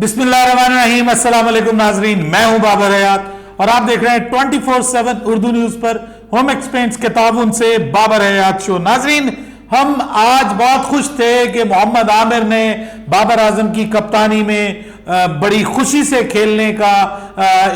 बिस्मिल्लाहिर्रहमानिर्रहीम, अस्सलाम वालेकुम नाजरीन। मैं हूं बाबर हयात और आप देख रहे हैं 24/7 उर्दू न्यूज पर होम एक्सपेंस के ताउन से बाबर हयात शो। नाजरीन, हम आज बहुत खुश थे कि मोहम्मद आमिर ने बाबर आजम की कप्तानी में बड़ी खुशी से खेलने का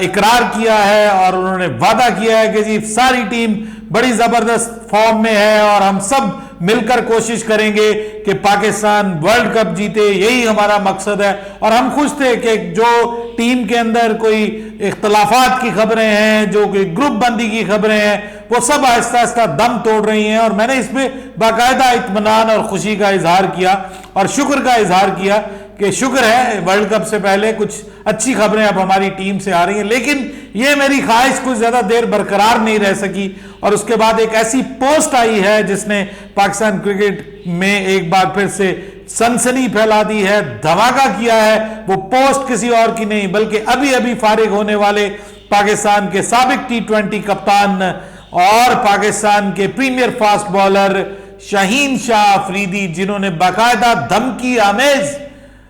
इकरार किया है और उन्होंने वादा किया है कि जी सारी टीम बड़ी जबरदस्त फॉर्म में है और हम सब मिलकर कोशिश करेंगे कि पाकिस्तान वर्ल्ड कप जीते, यही हमारा मकसद है। और हम खुश थे कि जो टीम के अंदर कोई इख्तलाफात की खबरें हैं, जो कोई ग्रुप बंदी की खबरें हैं, वो सब आहिस्ता आहिस्ता दम तोड़ रही हैं और मैंने इसमें बाकायदा इत्मीनान और खुशी का इजहार किया और शुक्र का इजहार किया कि शुक्र है वर्ल्ड कप से पहले कुछ अच्छी खबरें अब हमारी टीम से आ रही हैं। लेकिन ये मेरी ख्वाहिश कुछ ज्यादा देर बरकरार नहीं रह सकी और उसके बाद एक ऐसी पोस्ट आई है जिसने पाकिस्तान क्रिकेट में एक बार फिर से सनसनी फैला दी है, धमाका किया है। वो पोस्ट किसी और की नहीं बल्कि अभी अभी फारिग होने वाले पाकिस्तान के साबिक T20 कप्तान और पाकिस्तान के premier fast bowler Shaheen Shah Afridi, जिन्होंने बाकायदा धमकी आमेज,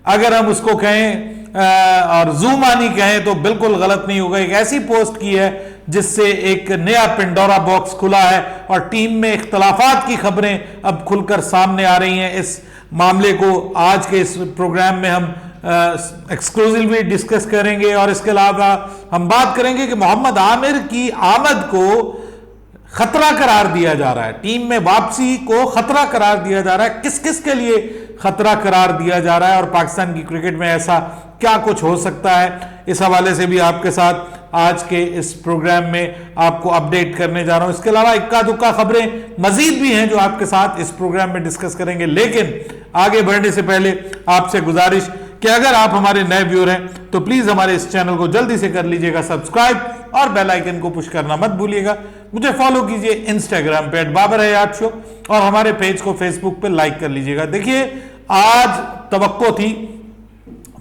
अगर हम उसको कहें और जुमानी कहें तो बिल्कुल गलत नहीं होगा, एक ऐसी पोस्ट की है जिससे एक नया पिंडोरा बॉक्स खुला है और टीम में इख्तलाफात की खबरें अब खुलकर सामने आ रही हैं। इस मामले को आज के इस प्रोग्राम में हम एक्सक्लूसिवली डिस्कस करेंगे और इसके अलावा हम बात करेंगे कि मोहम्मद आमिर की आमद को खतरा करार दिया जा रहा है, टीम में वापसी को खतरा करार दिया जा रहा है। किस किस के लिए खतरा करार दिया जा रहा है और पाकिस्तान की क्रिकेट में ऐसा क्या कुछ हो सकता है, इस हवाले से भी आपके साथ आज के इस प्रोग्राम में आपको अपडेट करने जा रहा हूं। इसके अलावा इक्का दुक्का खबरें मजीद भी हैं जो आपके साथ इस प्रोग्राम में डिस्कस करेंगे। लेकिन आगे बढ़ने से पहले आपसे गुजारिश कि अगर आप हमारे नए व्यूअर हैं तो प्लीज हमारे इस चैनल को जल्दी से कर लीजिएगा सब्सक्राइब और बेल आइकन को पुश करना मत भूलिएगा। मुझे फॉलो कीजिए इंस्टाग्राम पे @बाबर हयात शो और हमारे पेज को फेसबुक पे लाइक कर लीजिएगा। देखिए, आज तवक्को थी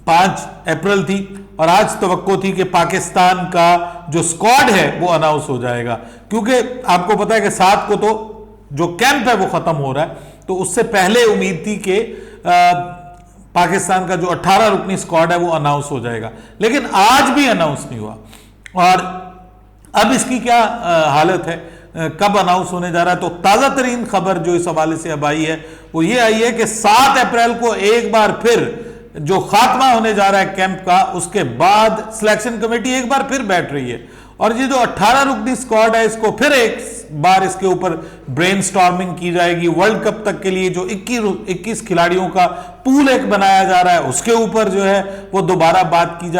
5 अप्रैल थी और आज तवक्को थी कि पाकिस्तान का जो स्क्वाड है वो अनाउंस हो जाएगा, क्योंकि आपको पता है कि 7 को तो जो कैंप है वो खत्म हो रहा है, तो उससे पहले उम्मीद थी कि पाकिस्तान का जो 18 रुकनी स्क्वाड है वो अनाउंस हो जाएगा। लेकिन आज भी अनाउंस नहीं हुआ और अब इसकी क्या हालत है, कब अनाउंस होने जा रहा है। तो ताजा तरीन खबर जो इस हवाले से अब आई है वो ये आई है कि 7 अप्रैल को एक बार फिर जो खात्मा होने जा रहा है कैंप का, उसके बाद सिलेक्शन कमेटी एक बार फिर बैठ रही है और ये जो 18 रुकनी स्क्वाड है इसको फिर एक बार इसके ऊपर ब्रेनस्टॉर्मिंग की जाएगी। वर्ल्ड कप तक के लिए जो 21 खिलाड़ियों का पूल एक बनाया जा रहा है उसके ऊपर जो है वो दोबारा बात की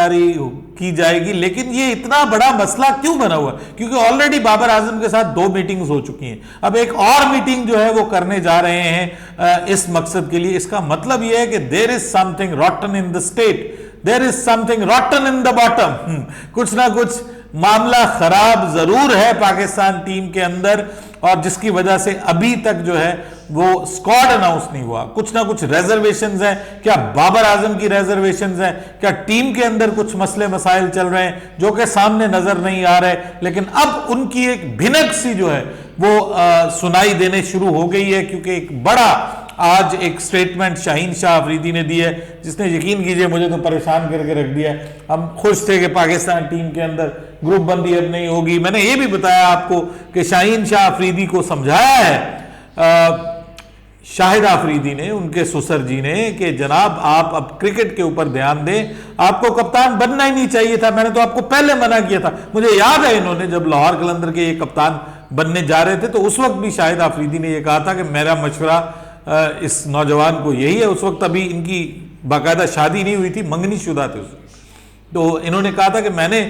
जाएगी। लेकिन ये इतना बड़ा मसला क्यों बना हुआ है, क्योंकि ऑलरेडी बाबर आजम के साथ 2 मीटिंग्स हो चुकी हैं, अब एक और मीटिंग जो है वो करने जा रहे हैं इस मकसद के लिए। इसका मतलब यह है कि there is something rotten in the state, there is something rotten in the bottom. कुछ ना कुछ मामला खराब जरूर है पाकिस्तान टीम के अंदर और जिसकी वजह से अभी तक जो है वो स्क्वाड अनाउंस नहीं हुआ। कुछ ना कुछ रिजर्वेशंस हैं, क्या बाबर आजम की रिजर्वेशंस हैं, क्या टीम के अंदर कुछ मसले मसाइल चल रहे हैं जो कि सामने नजर नहीं आ रहे, लेकिन अब उनकी एक भिनक सी जो है वो सुनाई देने शुरू हो गई है, क्योंकि एक बड़ा आज एक स्टेटमेंट शाहीन शाह अफरीदी ने दी है जिसने, यकीन कीजिए, मुझे तो परेशान करके रख दिया है। हम खुश थे कि पाकिस्तान टीम के अंदर ग्रुप बंदी अब नहीं होगी। मैंने ये भी बताया आपको कि शाहीन शाह अफरीदी को समझाया है शाहिद अफरीदी ने, उनके ससुर जी ने, कि जनाब आप अब क्रिकेट के ऊपर ध्यान दें, आपको कप्तान बनना ही नहीं चाहिए था, मैंने तो आपको पहले मना किया था। मुझे याद है इन्होंने जब लाहौर कलंदर के ये कप्तान बनने जा रहे थे तो उस वक्त भी शाहिद अफरीदी ने यह कहा था कि मेरा मशवरा इस नौजवान को यही है। उस वक्त अभी इनकी बाकायदा शादी नहीं हुई थी, मंगनी शुदा थे उस वक्त। तो इन्होंने कहा था कि मैंने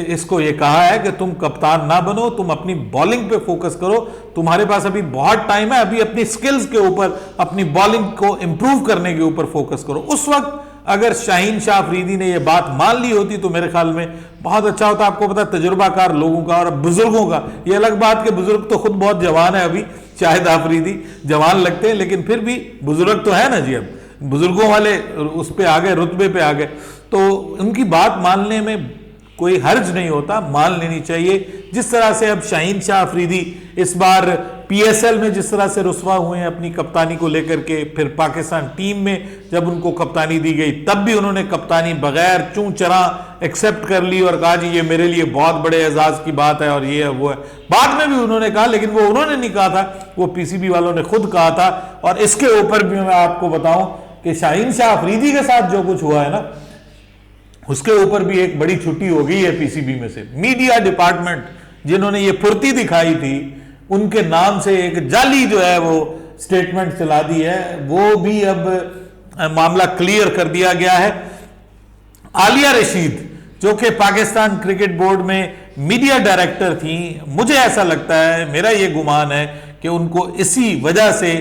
इसको ये कहा है कि तुम कप्तान ना बनो, तुम अपनी बॉलिंग पे फोकस करो, तुम्हारे पास अभी बहुत टाइम है, अभी अपनी स्किल्स के ऊपर, अपनी बॉलिंग को इंप्रूव करने के ऊपर फोकस करो। उस वक्त अगर शाहीन शाह अफरीदी ने यह बात मान ली होती तो मेरे ख्याल में बहुत अच्छा होता। आपको पता है तजुर्बाकार लोगों का और बुजुर्गों का, ये अलग बात के बुजुर्ग तो खुद बहुत जवान है, अभी शाहिद अफरीदी जवान लगते हैं लेकिन फिर भी बुजुर्ग तो है ना जी, अब बुजुर्गों वाले उस पे आ गए, रुतबे पे आ गए, तो उनकी बात मानने में कोई हर्ज नहीं होता, मान लेनी चाहिए। जिस तरह से अब शाहीन शाह अफरीदी इस बार पीएसएल में जिस तरह से रुस्वा हुए हैं अपनी कप्तानी को लेकर के, फिर पाकिस्तान टीम में जब उनको कप्तानी दी गई तब भी उन्होंने कप्तानी बगैर चूं चरा एक्सेप्ट कर ली और कहा जी ये मेरे लिए बहुत बड़े एजाज की बात है और ये है वो है। बाद में भी उन्होंने कहा, लेकिन वो उन्होंने नहीं कहा था, वो पीसीबी वालों ने खुद कहा था। और इसके ऊपर भी मैं आपको बताऊं कि शाहीन शाह अफरीदी के साथ जो कुछ हुआ है ना, उसके ऊपर भी एक बड़ी छुट्टी हो गई है पीसीबी में से। मीडिया डिपार्टमेंट जिन्होंने ये फुर्ती दिखाई थी, उनके नाम से एक जाली जो है वो स्टेटमेंट चला दी है, वो भी अब मामला क्लियर कर दिया गया है। आलिया रशीद जो कि पाकिस्तान क्रिकेट बोर्ड में मीडिया डायरेक्टर थी, मुझे ऐसा लगता है, मेरा ये गुमान है कि उनको इसी वजह से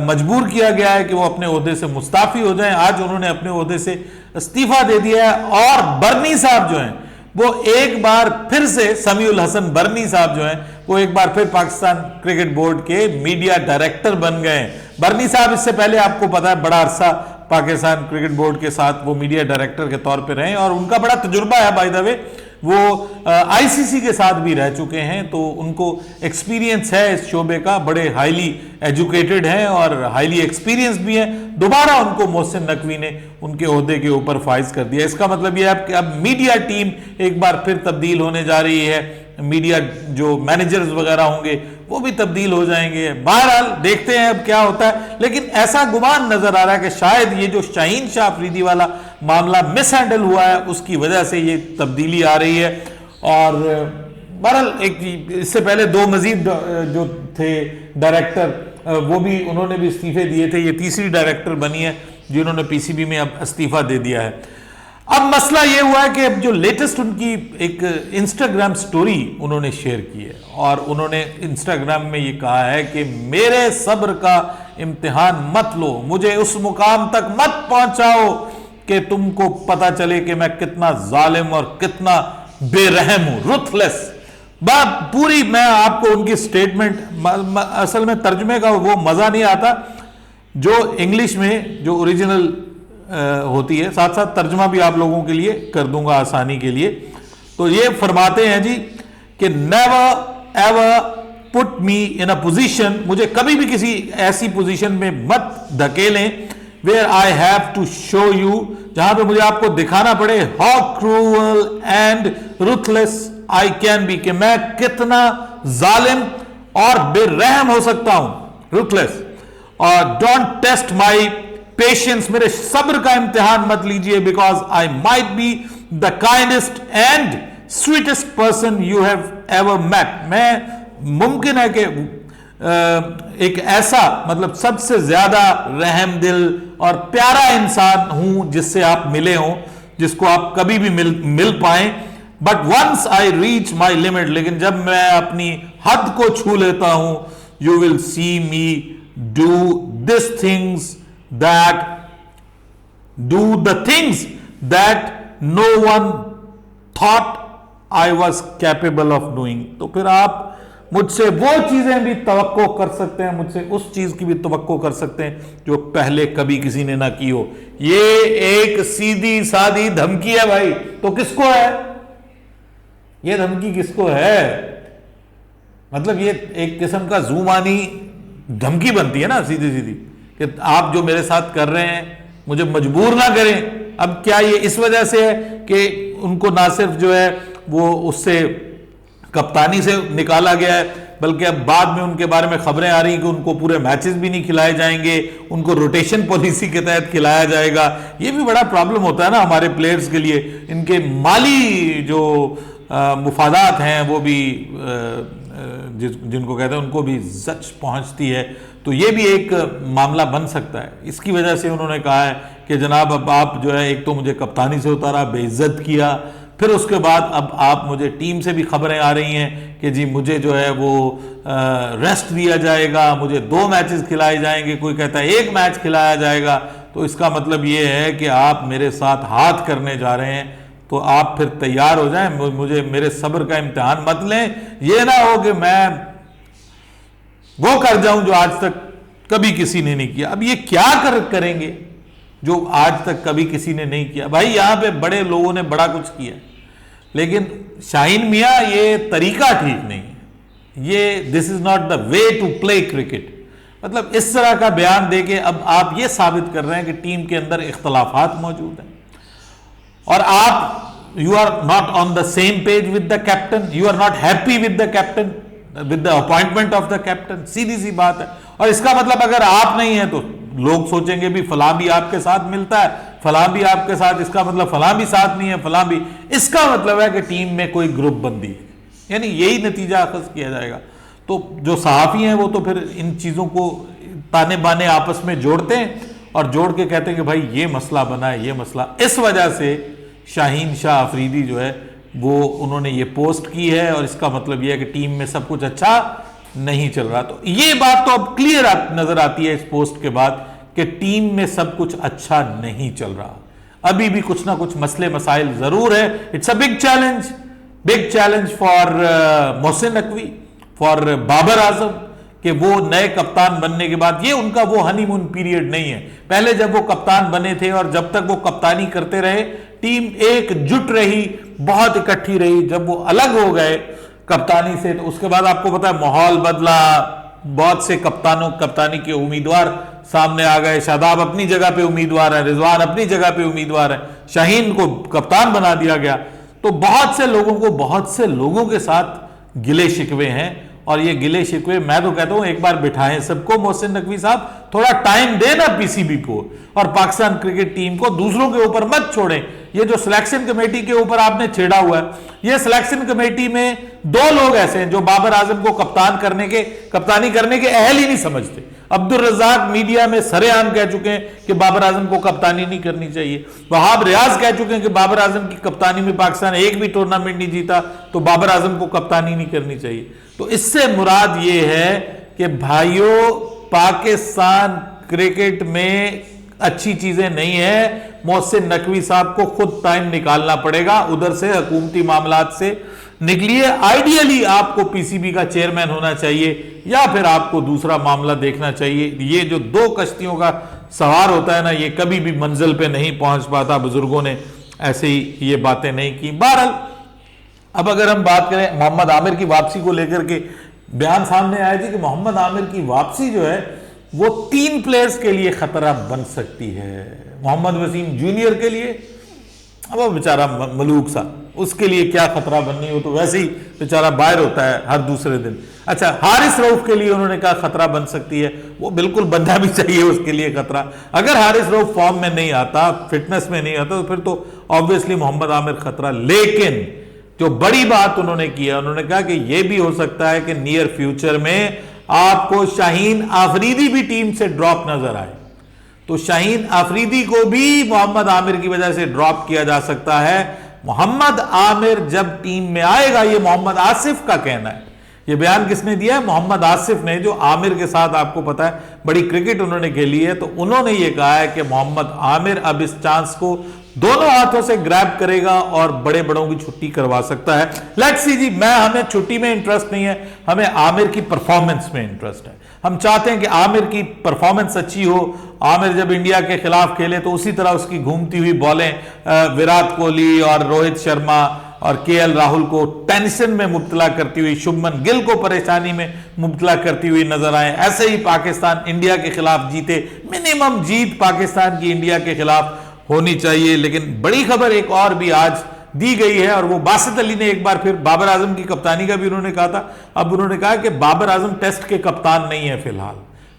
मजबूर किया गया है कि वो अपने ओहदे से मुस्ताफी हो जाएं। आज उन्होंने अपने ओहदे से इस्तीफा दे दिया है और बर्नी साहब जो हैं वो एक बार फिर से, समीउल हसन बर्नी साहब जो हैं वो एक बार फिर पाकिस्तान क्रिकेट बोर्ड के मीडिया डायरेक्टर बन गए हैं। बर्नी साहब इससे पहले आपको पता है बड़ा अरसा पाकिस्तान क्रिकेट बोर्ड के साथ वो मीडिया डायरेक्टर के तौर पे रहे और उनका बड़ा तजुर्बा है। बाय द वे वो आईसीसी के साथ भी रह चुके हैं, तो उनको एक्सपीरियंस है इस शोबे का, बड़े हाईली एजुकेटेड हैं और हाईली एक्सपीरियंस भी हैं। दोबारा उनको मोहसिन नकवी ने उनके ओहदे के ऊपर फाइज कर दिया। इसका मतलब यह है कि अब मीडिया टीम एक बार फिर तब्दील होने जा रही है, मीडिया जो मैनेजर्स वगैरह होंगे वो भी तब्दील हो जाएंगे। बहरहाल देखते हैं अब क्या होता है, लेकिन ऐसा गुमान नजर आ रहा है कि शायद ये जो शाहीन शाह अफरीदी वाला मामला मिस हैंडल हुआ है उसकी वजह से ये तब्दीली आ रही है। और बहरहाल एक इससे पहले दो मजीद जो थे डायरेक्टर वो भी उन्होंने भी इस्तीफे दिए थे, ये तीसरी डायरेक्टर बनी है जिन्होंने पीसीबी में अब इस्तीफा दे दिया है। अब मसला ये हुआ है कि अब जो लेटेस्ट उनकी एक इंस्टाग्राम स्टोरी उन्होंने शेयर की है और उन्होंने इंस्टाग्राम में ये कहा है कि मेरे सब्र का इम्तिहान मत लो, मुझे उस मुकाम तक मत पहुंचाओ कि तुमको पता चले कि मैं कितना जालिम और कितना बेरहम हूं, रुथलेस। पूरी मैं आपको उनकी स्टेटमेंट, असल में तर्जुमे का वो मजा नहीं आता जो इंग्लिश में जो ओरिजिनल होती है, साथ साथ तर्जमा भी आप लोगों के लिए कर दूंगा आसानी के लिए। तो ये फरमाते हैं जी कि never ever put me in a position, मुझे कभी भी किसी ऐसी पोजीशन में मत धकेलें where I have to show you, जहां पे मुझे आपको दिखाना पड़े how cruel and ruthless I can be, कि मैं कितना जालिम और बेरहम हो सकता हूं, रुथलेस। और डोंट टेस्ट माई पेशेंस, मेरे सब्र का इम्तिहान मत लीजिए, because I might be the kindest and sweetest person you have ever met. मैं मुमकिन है कि एक ऐसा मतलब सबसे ज्यादा रहम दिल और प्यारा इंसान हूं जिससे आप मिले हों, जिसको आप कभी भी मिल पाए। But once I reach my limit, लेकिन जब मैं अपनी हद को छू लेता हूं, you will see me do this things that do the things that no one thought I was capable of doing। तो फिर आप मुझसे वो चीजें भी तवक्को कर सकते हैं, मुझसे उस चीज की भी तवक्को कर सकते हैं जो पहले कभी किसी ने ना की हो। ये एक सीधी सादी धमकी है भाई। तो किसको है ये धमकी, किसको है? मतलब ये एक किस्म का जुमानी धमकी बनती है ना सीधी सीधी, कि आप जो मेरे साथ कर रहे हैं मुझे मजबूर ना करें। अब क्या ये इस वजह से है कि उनको ना सिर्फ जो है वो उससे कप्तानी से निकाला गया है, बल्कि अब बाद में उनके बारे में खबरें आ रही कि उनको पूरे मैचेस भी नहीं खिलाए जाएंगे, उनको रोटेशन पॉलिसी के तहत खिलाया जाएगा। ये भी बड़ा प्रॉब्लम होता है ना हमारे प्लेयर्स के लिए, इनके माली जो मुफादात हैं वो भी जिनको कहते हैं उनको भी जच पहुंचती है। तो ये भी एक मामला बन सकता है। इसकी वजह से उन्होंने कहा है कि जनाब अब आप जो है एक तो मुझे कप्तानी से उतारा, बेइज्जत किया, फिर उसके बाद अब आप मुझे टीम से भी खबरें आ रही हैं कि जी मुझे जो है वो रेस्ट दिया जाएगा, मुझे 2 मैचेस खिलाए जाएंगे, कोई कहता है 1 मैच खिलाया जाएगा। तो इसका मतलब ये है कि आप मेरे साथ हाथ करने जा रहे हैं, तो आप फिर तैयार हो जाएं, मुझे मेरे सब्र का इम्तिहान मत लें। ये ना हो कि मैं वो कर जाऊं जो आज तक कभी किसी ने नहीं किया। अब ये क्या करेंगे जो आज तक कभी किसी ने नहीं किया? भाई यहां पे बड़े लोगों ने बड़ा कुछ किया, लेकिन शाहीन मियां ये तरीका ठीक नहीं है। This is not the way to play cricket. मतलब इस तरह का बयान देके अब आप ये साबित कर रहे हैं कि टीम के अंदर इख्तलाफात मौजूद हैं और आप you are not on the same page with the captain, you are not happy with the captain, with the appointment of the captain. सीधी सी बात है। और इसका मतलब अगर आप नहीं है तो लोग सोचेंगे भी फलां भी आपके साथ मिलता है, फलां भी आपके साथ, इसका मतलब फलां भी साथ नहीं है, फलां भी, इसका मतलब है कि टीम में कोई ग्रुप बंदी है, यानी यही नतीजा अखज़ किया जाएगा। तो जो सहाफ़ी हैं वो तो फिर इन चीज़ों को ताने बाने आपस में जोड़ते हैं और जोड़ के कहते हैं कि भाई ये मसला बना है, ये मसला। इस वजह से शाहीन शाह अफरीदी जो है वो उन्होंने ये पोस्ट की है और इसका मतलब ये है कि टीम में सब कुछ अच्छा नहीं चल रहा। तो ये बात तो अब क्लियर नजर आती है इस पोस्ट के बाद कि टीम में सब कुछ अच्छा नहीं चल रहा, अभी भी कुछ ना कुछ मसले मसाइल जरूर है। It's a big challenge for Mohsin Naqvi, for Babar Azam, कि वो नए कप्तान बनने के बाद, ये उनका वो हनीमून पीरियड नहीं है। पहले जब वो कप्तान बने थे और जब तक वो कप्तानी करते रहे टीम एकजुट रही, बहुत इकट्ठी रही। जब वो अलग हो गए कप्तानी से तो उसके बाद आपको पता है माहौल बदला, बहुत से कप्तानी के उम्मीदवार सामने आ गए। शादाब अपनी जगह पे उम्मीदवार है, रिजवान अपनी जगह पे उम्मीदवार है, शाहीन को कप्तान बना दिया गया। तो बहुत से लोगों के साथ गिले शिकवे हैं और ये गिले शिकवे मैं तो कहता हूं एक बार बिठाएं सबको। मोहसिन नकवी साहब थोड़ा टाइम देना पीसीबी को और पाकिस्तान क्रिकेट टीम को, दूसरों के ऊपर मत छोड़ें। ये जो सिलेक्शन कमेटी के ऊपर आपने छेड़ा हुआ है, ये सिलेक्शन कमेटी में दो लोग ऐसे हैं जो बाबर आजम को कप्तानी करने के अहल ही नहीं समझते। अब्दुल रज़ाक मीडिया में सरेआम कह चुके हैं कि बाबर आजम को कप्तानी नहीं करनी चाहिए। वहाब रियाज कह चुके हैं कि बाबर आजम की कप्तानी में पाकिस्तान एक भी टूर्नामेंट नहीं जीता तो बाबर आजम को कप्तानी नहीं करनी चाहिए। तो इससे मुराद ये है कि भाइयों, पाकिस्तान क्रिकेट में अच्छी चीजें नहीं है। मोहसिन नकवी साहब को खुद टाइम निकालना पड़ेगा, उधर से हुकूमती मामलात से निकलिए। आइडियली आपको पीसीबी का चेयरमैन होना चाहिए या फिर आपको दूसरा मामला देखना चाहिए। ये जो दो कश्तियों का सवार होता है ना, ये कभी भी मंजिल पे नहीं पहुंच पाता। बुजुर्गों ने ऐसे ही ये बातें नहीं की। बहरहाल अब अगर हम बात करें मोहम्मद आमिर की वापसी को लेकर के, बयान सामने आया थी कि मोहम्मद आमिर की वापसी जो है वो 3 प्लेयर्स के लिए खतरा बन सकती है। मोहम्मद वसीम जूनियर के लिए, अब वो बेचारा मलूक सा, उसके लिए क्या खतरा बननी हो, तो वैसे ही बेचारा बाहर होता है हर दूसरे दिन। अच्छा, हारिस रऊफ के लिए उन्होंने कहा खतरा बन सकती है, वो बिल्कुल बनना भी चाहिए उसके लिए खतरा। अगर हारिस रऊफ फॉर्म में नहीं आता, फिटनेस में नहीं आता, तो फिर तो ऑब्वियसली मोहम्मद आमिर खतरा। लेकिन जो बड़ी बात उन्होंने किया, उन्होंने कहा कि यह भी हो सकता है कि नियर फ्यूचर में आपको शाहीन आफरीदी भी टीम से ड्रॉप नजर आए। तो शाहीन आफरीदी को भी मोहम्मद आमिर की वजह से ड्रॉप किया जा सकता है। मोहम्मद आमिर जब टीम में आएगा, ये मोहम्मद आसिफ का कहना है। ये बयान किसने दिया है? मोहम्मद आसिफ ने, जो आमिर के साथ आपको पता है बड़ी क्रिकेट उन्होंने खेली है। तो उन्होंने ये कहा है कि मोहम्मद आमिर अब इस चांस को दोनों हाथों से ग्रैब करेगा और बड़े बड़ों की छुट्टी करवा सकता है। लेट्स सी जी, हमें छुट्टी में इंटरेस्ट नहीं है, हमें आमिर की परफॉर्मेंस में इंटरेस्ट है। हम चाहते हैं कि आमिर की परफॉर्मेंस अच्छी हो। आमिर जब इंडिया के खिलाफ खेले तो उसी तरह उसकी घूमती हुई बॉलें विराट कोहली और रोहित शर्मा और केएल राहुल को टेंशन में मुब्तला करती हुई, शुभमन गिल को परेशानी में मुब्तला करती हुई नजर आए। ऐसे ही पाकिस्तान इंडिया के खिलाफ जीते, मिनिमम जीत पाकिस्तान की इंडिया के खिलाफ होनी चाहिए। लेकिन बड़ी खबर एक और भी आज दी गई है, और वो बासित अली ने एक बार फिर बाबर आजम की कप्तानी का भी उन्होंने कहा था। अब उन्होंने कहा कि बाबर आजम टेस्ट के कप्तान नहीं है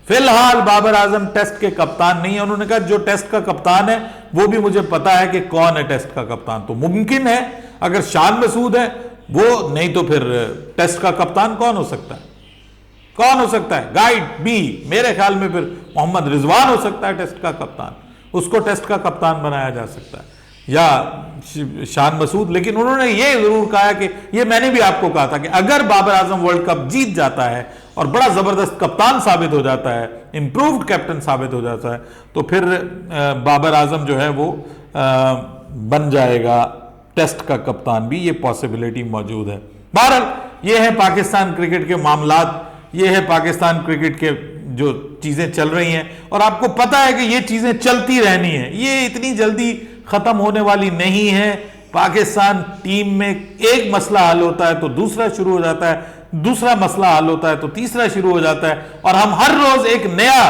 फिलहाल बाबर आजम टेस्ट के कप्तान नहीं है। उन्होंने कहा जो टेस्ट का कप्तान है वो भी मुझे पता है कि कौन है टेस्ट का कप्तान। तो मुमकिन है अगर शान मसूद है वो, नहीं तो फिर टेस्ट का कप्तान कौन हो सकता है? गाइड बी, मेरे ख्याल में फिर मोहम्मद रिजवान हो सकता है टेस्ट का कप्तान, उसको टेस्ट का कप्तान बनाया जा सकता है, या शान मसूद। लेकिन उन्होंने ये जरूर कहा है कि ये मैंने भी आपको कहा था कि अगर बाबर आजम वर्ल्ड कप जीत जाता है और बड़ा जबरदस्त कप्तान साबित हो जाता है, इंप्रूव्ड कैप्टन साबित हो जाता है, तो फिर बाबर आजम जो है वो बन जाएगा टेस्ट का कप्तान भी। ये पॉसिबिलिटी मौजूद है। बहरहाल ये है पाकिस्तान क्रिकेट के मामलात, ये है पाकिस्तान क्रिकेट के जो चीजें चल रही हैं, और आपको पता है कि ये चीजें चलती रहनी है, ये इतनी जल्दी खत्म होने वाली नहीं है। पाकिस्तान टीम में एक मसला हल होता है तो दूसरा शुरू हो जाता है, दूसरा मसला हल होता है तो तीसरा शुरू हो जाता है, और हम हर रोज एक नया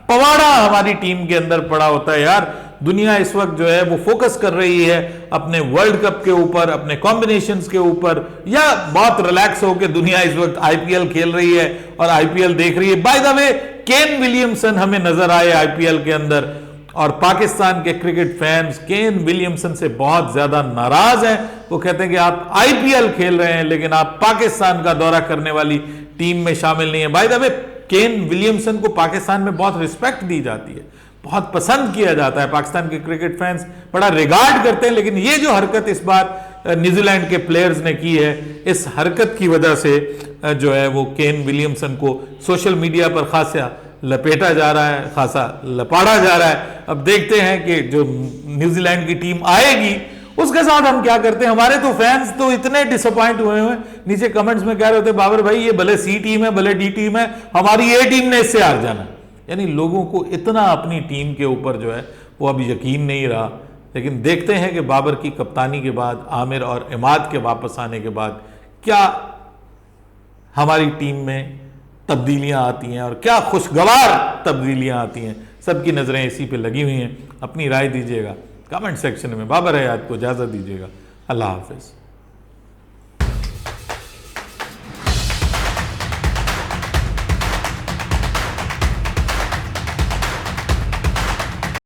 पवाड़ा हमारी टीम के अंदर पड़ा होता है। यार दुनिया इस वक्त जो है वो फोकस कर रही है अपने वर्ल्ड कप के ऊपर, अपने कॉम्बिनेशंस के ऊपर, या बहुत रिलैक्स होकर दुनिया इस वक्त आईपीएल खेल रही है और आईपीएल देख रही है। By the way Kane Williamson हमें नजर आए आईपीएल के अंदर, और पाकिस्तान के क्रिकेट फैंस केन विलियमसन से बहुत ज्यादा नाराज हैं। वो कहते हैं कि आप आईपीएल खेल रहे हैं लेकिन आप पाकिस्तान का दौरा करने वाली टीम में शामिल नहीं है। By the way Kane Williamson को पाकिस्तान में बहुत रिस्पेक्ट दी जाती है, बहुत पसंद किया जाता है, पाकिस्तान के क्रिकेट फैंस बड़ा रिगार्ड करते हैं। लेकिन ये जो हरकत इस बार न्यूजीलैंड के प्लेयर्स ने की है, इस हरकत की वजह से जो है वो केन विलियमसन को सोशल मीडिया पर खासा लपेटा जा रहा है, खासा लपाड़ा जा रहा है। अब देखते हैं कि जो न्यूजीलैंड की टीम आएगी उसके साथ हम क्या करते हैं। हमारे तो फैंस तो इतने डिसअपॉइंट हुए हैं, नीचे कमेंट्स में कह रहे होते बाबर भाई ये भले सी टीम है भले डी टीम है, हमारी ए टीम ने इससे हार जाना। यानी लोगों को इतना अपनी टीम के ऊपर जो है वो अब यकीन नहीं रहा। लेकिन देखते हैं कि बाबर की कप्तानी के बाद, आमिर और इमाद के वापस आने के बाद क्या हमारी टीम में तब्दीलियां आती हैं और क्या खुशगवार तब्दीलियां आती हैं। सबकी नज़रें इसी पे लगी हुई हैं। अपनी राय दीजिएगा कमेंट सेक्शन में। बाबर हयात को इजाज़त दीजिएगा। अल्लाह हाफिज़।